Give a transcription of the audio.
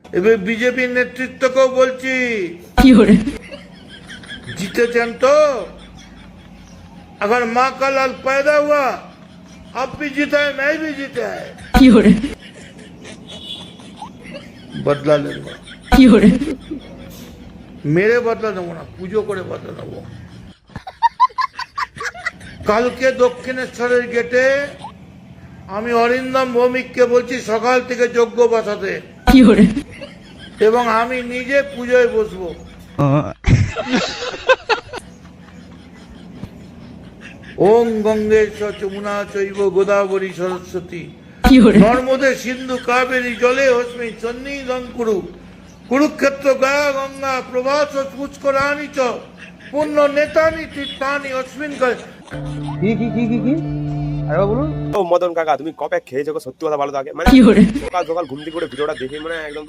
এবার বিজেপি নেতৃত্বকেও বলছি, जीतेছেন तो अगर माँ का लाल पैदा हुआ अब भी जीता है, मैं भी जीता है, बदला लेंगे, मेरे बदला নেবো না, পুজো করে বদলা নেবো। কালকে দক্ষিণেশ্বরের গেটে আমি অরিন্দম ভৌমিককে বলছি সকাল থেকে যজ্ঞ বসাতে, এবং আমি নিজে পুজোয় বসবো। ওম গঙ্গে চ যমুনা চৈব গোদাবরী সরস্বতী নর্মদে সিন্ধু কাবেরী জলে হস্মি সন্নিধং কুরু কুরুক্ষেত্র গয়া গঙ্গা প্রভাস পুষ্করাণি চ পুণ্য নেতানি তীর্থানি অস্মিন কালে। কি আরে বলুন। ও মদন কাকা, তুমি কবে খেয়েছো গো? সত্যি কথা বলো তো আগে। মানে সকাল সকাল ঘুম থেকে উঠে ভিডিওটা দেখে মানে একদম